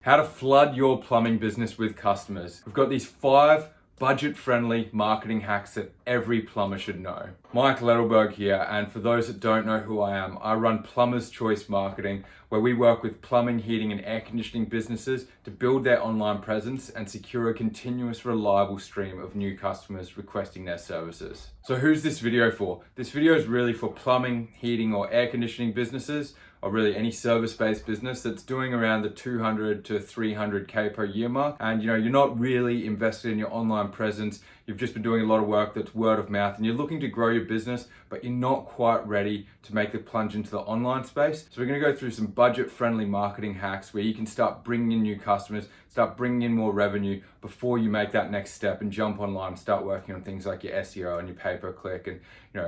How to flood your plumbing business with customers. We've got these 5 budget-friendly marketing hacks that every plumber should know. Mike Edelberg here, and for those that don't know who I am, I run Plumber's Choice Marketing, where we work with plumbing, heating, and air conditioning businesses to build their online presence and secure a continuous, reliable stream of new customers requesting their services. So who's this video for? This video is really for plumbing, heating, or air conditioning businesses, or really any service-based business that's doing around the 200 to 300K per year mark. And you're not really invested in your online presence. You've just been doing a lot of work that's word of mouth, and you're looking to grow your business, but you're not quite ready to make the plunge into the online space. So we're gonna go through some budget-friendly marketing hacks where you can start bringing in new customers, start bringing in more revenue before you make that next step and jump online and start working on things like your SEO and your pay-per-click and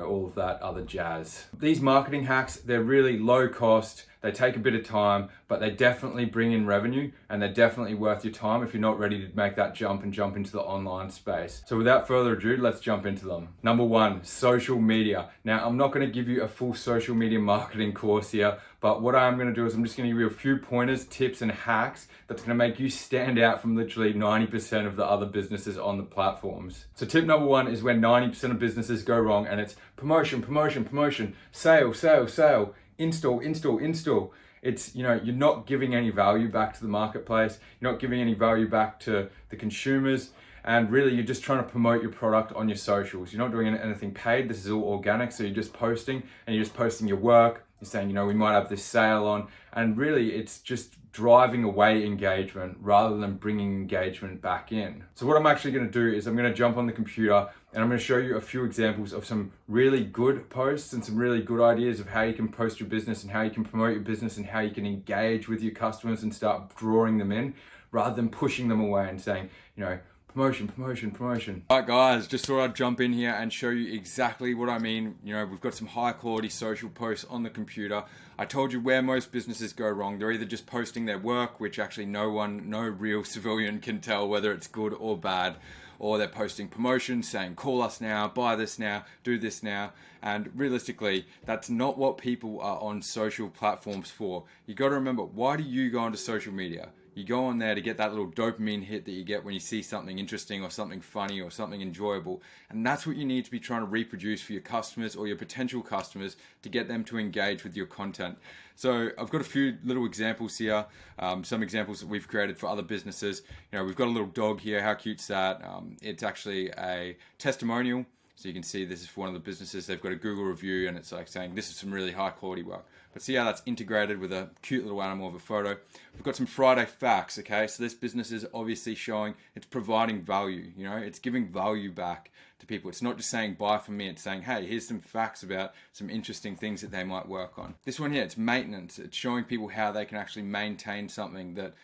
all of that other jazz. These marketing hacks, they're really low cost, they take a bit of time, but they definitely bring in revenue, and they're definitely worth your time if you're not ready to make that jump and jump into the online space. So without further ado, let's jump into them. Number 1, social media. Now, I'm not gonna give you a full social media marketing course here, but what I'm gonna do is I'm just gonna give you a few pointers, tips, and hacks that's gonna make you stand out from literally 90% of the other businesses on the platforms. So tip number 1 is where 90% of businesses go wrong, and it's promotion, promotion, promotion, sale, sale, sale, install, install, install. It's, you're not giving any value back to the marketplace. You're not giving any value back to the consumers. And really, you're just trying to promote your product on your socials. You're not doing anything paid. This is all organic. So you're just posting, and you're just posting your work. You're saying, we might have this sale on. And really, it's just driving away engagement rather than bringing engagement back in. So what I'm actually going to do is I'm going to jump on the computer and I'm going to show you a few examples of some really good posts and some really good ideas of how you can post your business and how you can promote your business and how you can engage with your customers and start drawing them in rather than pushing them away and saying, promotion, promotion, promotion. All right, guys, just thought I'd jump in here and show you exactly what I mean. We've got some high quality social posts on the computer. I told you where most businesses go wrong. They're either just posting their work, which actually no real civilian can tell whether it's good or bad, or they're posting promotions saying, call us now, buy this now, do this now. And realistically, that's not what people are on social platforms for. You got to remember, why do you go onto social media? You go on there to get that little dopamine hit that you get when you see something interesting or something funny or something enjoyable. And that's what you need to be trying to reproduce for your customers or your potential customers to get them to engage with your content. So I've got a few little examples here, some examples that we've created for other businesses. We've got a little dog here. How cute's that? It's actually a testimonial. So you can see this is for one of the businesses. They've got a Google review and it's like saying this is some really high quality work. But see how that's integrated with a cute little animal of a photo. We've got some Friday facts, okay? So this business is obviously showing it's providing value, it's giving value back to people. It's not just saying buy from me, it's saying, hey, here's some facts about some interesting things that they might work on. This one here, it's maintenance. It's showing people how they can actually maintain something that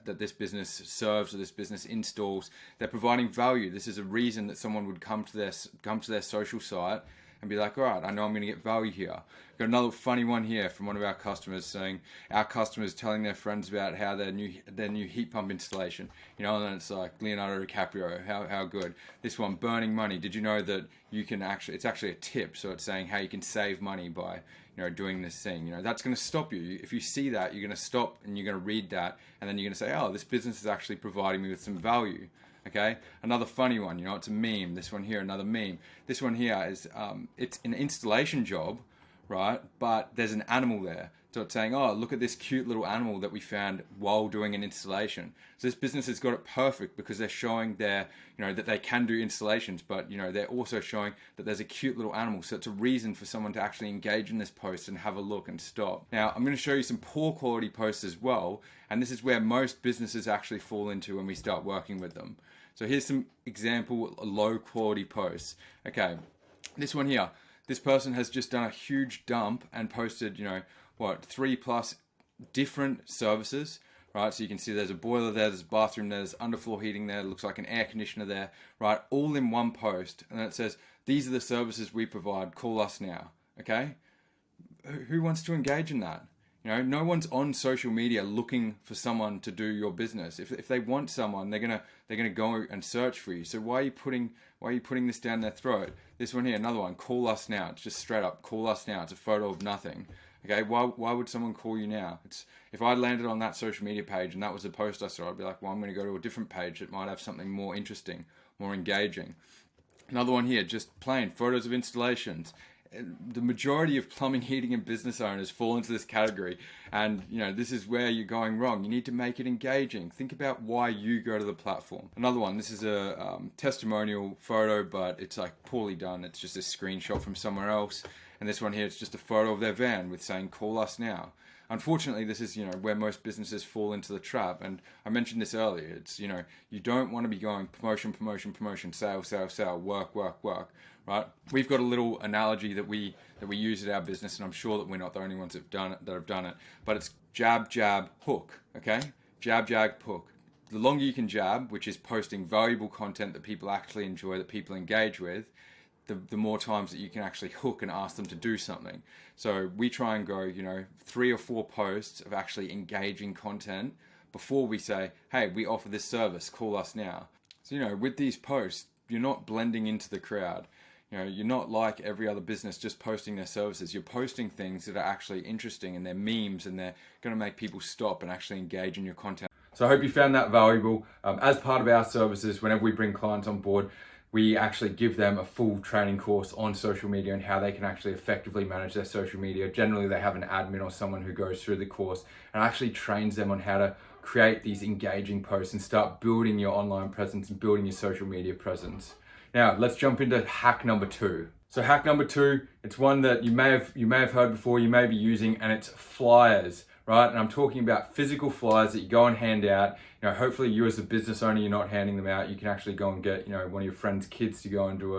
this business serves or this business installs. They're providing value. This is a reason that someone would come to their social site and be like, all right, I know I'm going to get value here. Got another funny one here from one of our customers saying, our customers telling their friends about how their new heat pump installation, and then it's like Leonardo DiCaprio, how good. This one, burning money. Did you know that you can it's actually a tip, so it's saying how you can save money by doing this thing. That's going to stop you. If you see that, you're going to stop and you're going to read that, and then you're going to say, oh, this business is actually providing me with some value. Okay, another funny one, it's a meme. This one here, another meme. This one here is, it's an installation job, right? But there's an animal there. So it's saying, oh, look at this cute little animal that we found while doing an installation. So this business has got it perfect because they're showing that they can do installations, but they're also showing that there's a cute little animal. So it's a reason for someone to actually engage in this post and have a look and stop. Now, I'm going to show you some poor quality posts as well. And this is where most businesses actually fall into when we start working with them. So here's some example low quality posts. Okay, this one here. This person has just done a huge dump and posted, 3+ different services, right? So you can see there's a boiler there, there's a bathroom there, there's underfloor heating there, it looks like an air conditioner there, right? All in one post. And then it says, these are the services we provide, call us now, okay? Who wants to engage in that? No one's on social media looking for someone to do your business. If they want someone, they're gonna go and search for you. So why are you putting this down their throat? This one here, another one, call us now. It's just straight up, call us now. It's a photo of nothing. Okay, why would someone call you now? It's if I landed on that social media page and that was a post I saw, I'd be like, well, I'm going to go to a different page that might have something more interesting, more engaging. Another one here, just plain photos of installations. The majority of plumbing, heating, and business owners fall into this category, and this is where you're going wrong. You need to make it engaging. Think about why you go to the platform. Another one, this is a testimonial photo, but it's like poorly done. It's just a screenshot from somewhere else, and this one here, it's just a photo of their van with saying "Call us now." Unfortunately, this is where most businesses fall into the trap, and I mentioned this earlier. It's you don't want to be going promotion, sale, work. Right? We've got a little analogy that we use at our business, and I'm sure that we're not the only ones that have done it. But it's jab, hook. Okay, jab, hook. The longer you can jab, which is posting valuable content that people actually enjoy, that people engage with, the more times that you can actually hook and ask them to do something. So we try and go, 3 or 4 posts of actually engaging content before we say, hey, we offer this service, call us now. So, with these posts, you're not blending into the crowd. You're not like every other business just posting their services. You're posting things that are actually interesting, and they're memes, and they're going to make people stop and actually engage in your content. So I hope you found that valuable. As part of our services, whenever we bring clients on board, we actually give them a full training course on social media and how they can actually effectively manage their social media. Generally, they have an admin or someone who goes through the course and actually trains them on how to create these engaging posts and start building your online presence and building your social media presence. Now, let's jump into hack number 2. So hack number 2, it's one that you may have heard before, you may be using, and it's flyers, right? And I'm talking about physical flyers that you go and hand out. Hopefully you as a business owner, you're not handing them out. You can actually go and get, one of your friend's kids to go and do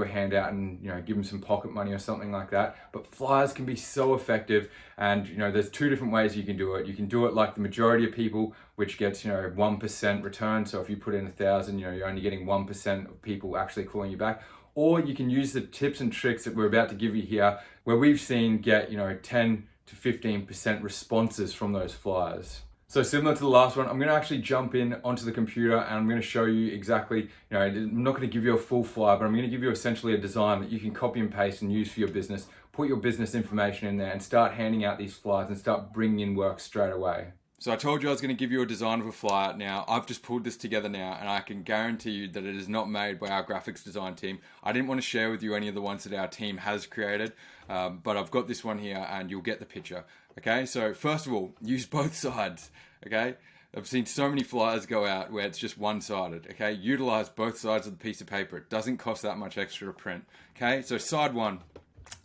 a handout and give them some pocket money or something like that. But flyers can be so effective, and there's 2 different ways you can do it. You can do it like the majority of people, which gets 1% return. So if you put in 1,000, you're only getting 1% of people actually calling you back. Or you can use the tips and tricks that we're about to give you here, where we've seen get 10 to 15% responses from those flyers. So similar to the last one, I'm going to actually jump in onto the computer and I'm going to show you exactly, I'm not going to give you a full flyer, but I'm going to give you essentially a design that you can copy and paste and use for your business, put your business information in there and start handing out these flyers and start bringing in work straight away. So I told you I was going to give you a design of a flyer. Now, I've just pulled this together now, and I can guarantee you that it is not made by our graphics design team. I didn't want to share with you any of the ones that our team has created, but I've got this one here and you'll get the picture. Okay, so first of all, use both sides. Okay, I've seen so many flyers go out where it's just one-sided. Okay, utilize both sides of the piece of paper. It doesn't cost that much extra to print. Okay, so side one,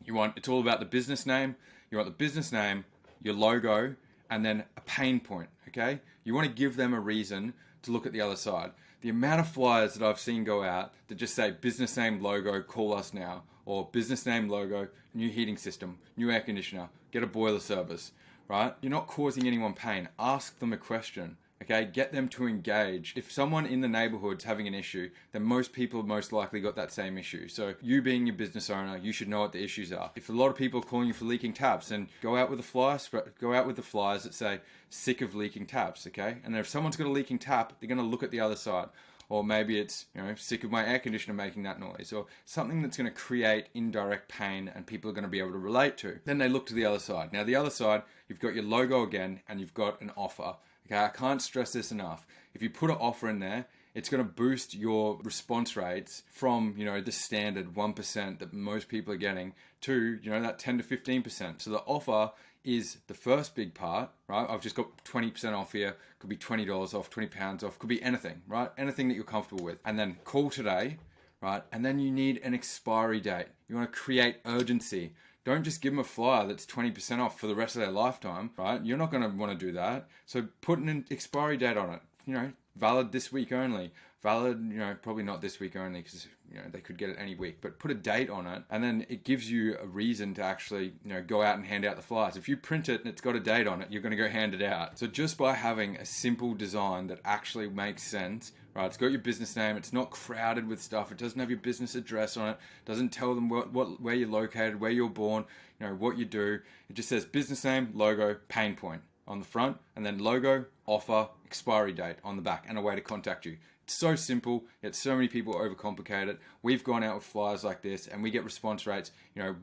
it's all about the business name. You want the business name, your logo, and then a pain point. Okay, you want to give them a reason to look at the other side. The amount of flyers that I've seen go out that just say business name, logo, call us now, or business name, logo, new heating system, new air conditioner, get a boiler service, right? You're not causing anyone pain. Ask them a question. Okay, get them to engage. If someone in the neighborhood's having an issue, then most people have most likely got that same issue. So you being your business owner, you should know what the issues are. If a lot of people are calling you for leaking taps, then go out with the flyers that say sick of leaking taps, okay? And if someone's got a leaking tap, they're going to look at the other side. Or maybe it's, sick of my air conditioner making that noise, or something that's going to create indirect pain and people are going to be able to relate to. Then they look to the other side. Now the other side, you've got your logo again, and you've got an offer. Okay, I can't stress this enough. If you put an offer in there, it's going to boost your response rates from, the standard 1% that most people are getting to, that 10 to 15%. So the offer is the first big part, right? I've just got 20% off here. Could be $20 off, £20 off, could be anything, right? Anything that you're comfortable with. And then call today, right? And then you need an expiry date. You want to create urgency. Don't just give them a flyer that's 20% off for the rest of their lifetime, right? You're not going to want to do that. So put an expiry date on it, valid this week only. Valid, probably not this week only because, they could get it any week, but put a date on it and then it gives you a reason to actually, go out and hand out the flyers. If you print it and it's got a date on it, you're going to go hand it out. So just by having a simple design that actually makes sense, right? It's got your business name. It's not crowded with stuff. It doesn't have your business address on it. Doesn't tell them where you're located, where you're born, what you do. It just says business name, logo, pain point. on the front, and then logo, offer, expiry date on the back, and a way to contact you. It's so simple, yet so many people overcomplicate it. We've gone out with flyers like this and we get response rates,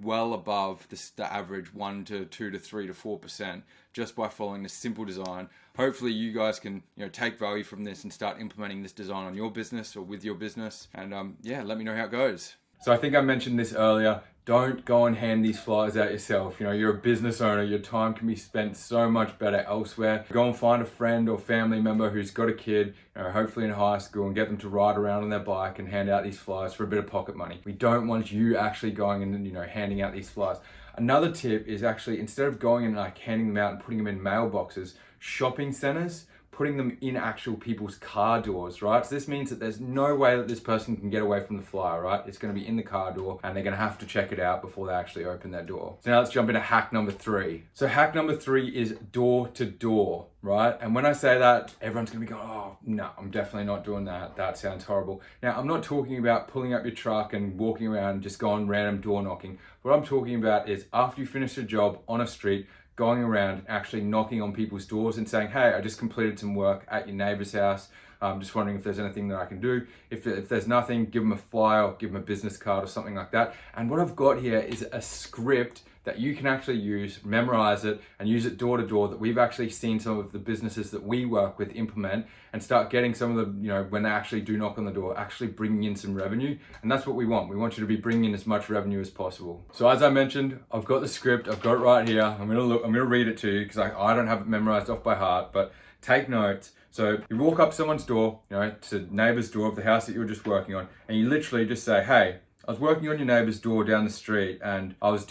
well above the average 1 to 2 to 3 to 4% just by following this simple design. Hopefully you guys can, take value from this and start implementing this design on your business or with your business. And let me know how it goes. So I think I mentioned this earlier. Don't go and hand these flyers out yourself. You're a business owner. Your time can be spent so much better elsewhere. Go and find a friend or family member who's got a kid, hopefully in high school, and get them to ride around on their bike and hand out these flyers for a bit of pocket money. We don't want you actually going and handing out these flyers. Another tip is actually, instead of going and handing them out and putting them in mailboxes, shopping centers, putting them in actual people's car doors, right? So this means that there's no way that this person can get away from the flyer, right? It's gonna be in the car door and they're gonna have to check it out before they actually open that door. So now let's jump into hack number 3. So hack number 3 is door to door, right? And when I say that, everyone's gonna be going, oh, no, I'm definitely not doing that. That sounds horrible. Now, I'm not talking about pulling up your truck and walking around and just going random door knocking. What I'm talking about is after you finish a job on a street, going around actually knocking on people's doors and saying, hey, I just completed some work at your neighbor's house. I'm just wondering if there's anything that I can do. If there's nothing, give them a flyer, or give them a business card or something like that. And what I've got here is a script that you can actually use, memorize it, and use it door to door that we've actually seen some of the businesses that we work with implement and start getting some of the, when they actually do knock on the door, actually bringing in some revenue. And that's what we want. We want you to be bringing in as much revenue as possible. So as I mentioned, I've got the script, I've got it right here. I'm gonna read it to you because I don't have it memorized off by heart, but take notes. So you walk up someone's door, to neighbor's door of the house that you were just working on, and you literally just say, hey, I was working on your neighbor's door down the street and I was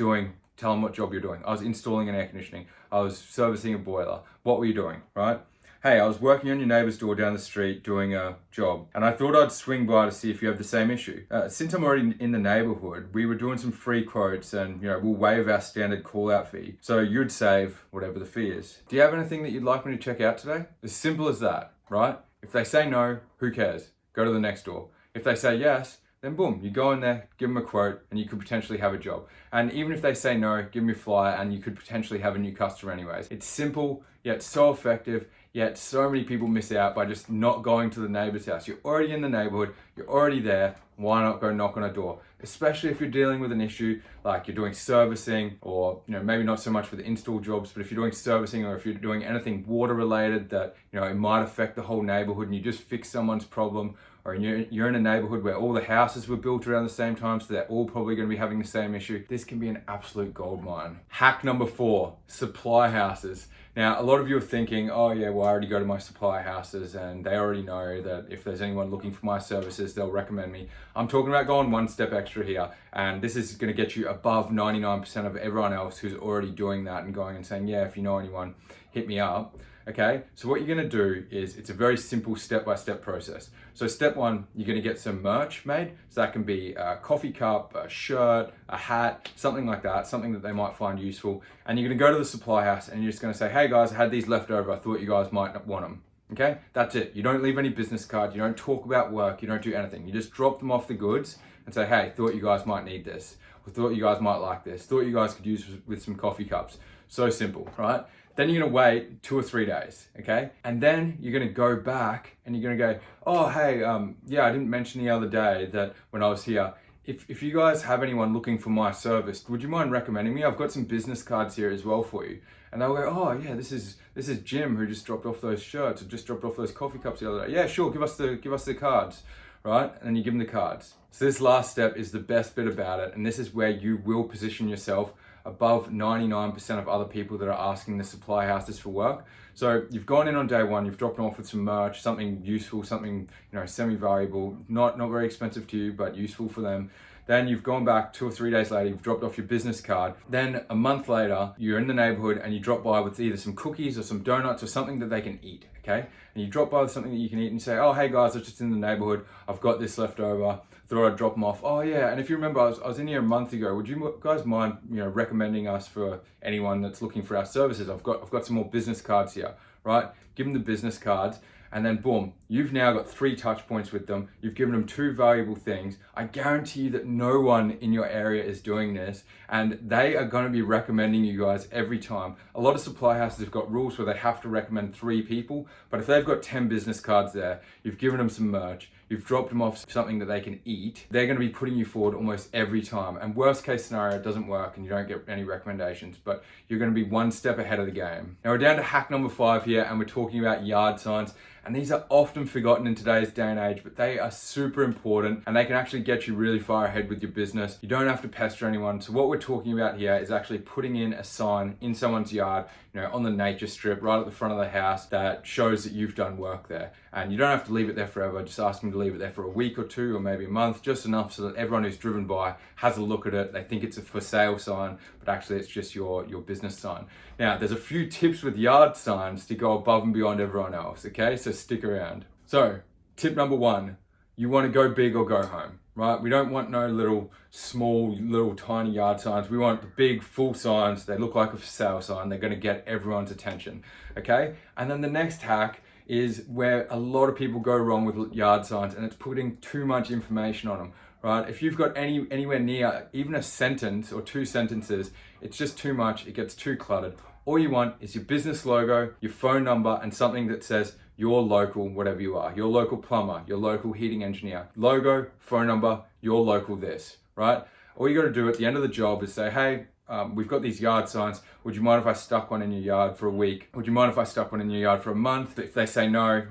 tell them what job you're doing. I was installing an air conditioning. I was servicing a boiler. What were you doing, right? Hey, I was working on your neighbor's door down the street doing a job, and I thought I'd swing by to see if you have the same issue. Since I'm already in the neighborhood, we were doing some free quotes and, we'll waive our standard call out fee. So you'd save whatever the fee is. Do you have anything that you'd like me to check out today? As simple as that, right? If they say no, who cares? Go to the next door. If they say yes, then boom, you go in there, give them a quote, and you could potentially have a job. And even if they say no, give them a flyer, and you could potentially have a new customer anyways. It's simple, yet so effective, yet so many people miss out by just not going to the neighbor's house. You're already in the neighborhood, you're already there, why not go knock on a door? Especially if you're dealing with an issue like you're doing servicing, or maybe not so much for the install jobs, but if you're doing servicing or if you're doing anything water related that it might affect the whole neighborhood and you just fix someone's problem, or you're in a neighborhood where all the houses were built around the same time, so they're all probably going to be having the same issue. This can be an absolute gold mine. Hack number 4, supply houses. Now, a lot of you are thinking, oh yeah, well, I already go to my supply houses and they already know that if there's anyone looking for my services, they'll recommend me. I'm talking about going one step extra here, and this is going to get you above 99% of everyone else who's already doing that and going and saying, yeah, if you know anyone, hit me up. Okay, so what you're gonna do is, it's a very simple step-by-step process. So step 1, you're gonna get some merch made. So that can be a coffee cup, a shirt, a hat, something like that, something that they might find useful. And you're gonna go to the supply house and you're just gonna say, hey guys, I had these left over, I thought you guys might want them. Okay, that's it. You don't leave any business card, you don't talk about work, you don't do anything. You just drop them off the goods and say, hey, thought you guys might need this, or thought you guys might like this, thought you guys could use with some coffee cups. So simple, right? Then you're gonna wait 2 or 3 days, okay? And then you're gonna go back and you're gonna go, oh, hey, yeah, I didn't mention the other day that when I was here, if you guys have anyone looking for my service, would you mind recommending me? I've got some business cards here as well for you. And they'll go, oh yeah, this is Jim who just dropped off those shirts, or just dropped off those coffee cups the other day. Yeah, sure, give us the cards, right? And then you give them the cards. So this last step is the best bit about it, and this is where you will position yourself above 99% of other people that are asking the supply houses for work. So you've gone in on day 1, you've dropped them off with some merch, something useful, something semi-valuable, not very expensive to you, but useful for them. Then you've gone back 2 or 3 days later, you've dropped off your business card. Then a month later, you're in the neighborhood and you drop by with either some cookies or some donuts or something that they can eat, okay? And you drop by with something that you can eat and say, oh, hey guys, I was just in the neighborhood, I've got this left over, thought I'd drop them off. Oh yeah, and if you remember, I was in here a month ago. Would you guys mind, recommending us for anyone that's looking for our services? I've got some more business cards here, right? Give them the business cards, and then boom, you've now got 3 touch points with them. You've given them 2 valuable things. I guarantee you that no one in your area is doing this, and they are going to be recommending you guys every time. A lot of supply houses have got rules where they have to recommend 3 people, but if they've got 10 business cards there, you've given them some merch, you've dropped them off something that they can eat, they're going to be putting you forward almost every time. And worst case scenario, it doesn't work and you don't get any recommendations, but you're going to be 1 step ahead of the game. Now we're down to hack number 5 here, and we're talking about yard signs. And these are often forgotten in today's day and age, but they are super important and they can actually get you really far ahead with your business. You don't have to pester anyone. So what we're talking about here is actually putting in a sign in someone's yard, on the nature strip, right at the front of the house, that shows that you've done work there. And you don't have to leave it there forever. Just ask them to leave it there for a week or 2 or maybe a month, just enough so that everyone who's driven by has a look at it. They think it's a for sale sign, but actually it's just your business sign. Now, there's a few tips with yard signs to go above and beyond everyone else, okay? So stick around. So, tip number 1, you want to go big or go home, right? We don't want no small, tiny yard signs. We want the big, full signs. They look like a for sale sign. They're going to get everyone's attention, okay? And then the next hack is where a lot of people go wrong with yard signs, and it's putting too much information on them, right? If you've got anywhere near even a sentence or 2 sentences, it's just too much. It gets too cluttered. All you want is your business logo, your phone number, and something that says your local, whatever you are, your local plumber, your local heating engineer. Logo, phone number, your local this, right? All you got to do at the end of the job is say, hey, we've got these yard signs. Would you mind if I stuck one in your yard for a week? Would you mind if I stuck one in your yard for a month? If they say no.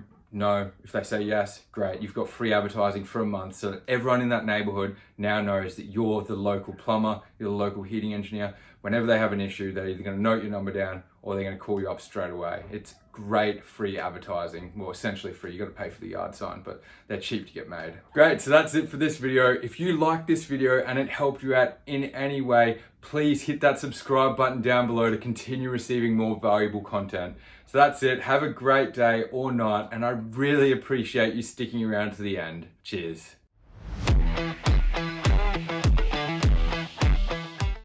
If they say yes, great. You've got free advertising for a month so that everyone in that neighborhood now knows that you're the local plumber, you're the local heating engineer. Whenever they have an issue, they're either going to note your number down or they're going to call you up straight away. It's great free advertising. Well, essentially free. You got to pay for the yard sign, but they're cheap to get made. Great. So that's it for this video. If you liked this video and it helped you out in any way, please hit that subscribe button down below to continue receiving more valuable content. So that's it. Have a great day or night, and I really appreciate you sticking around to the end. Cheers.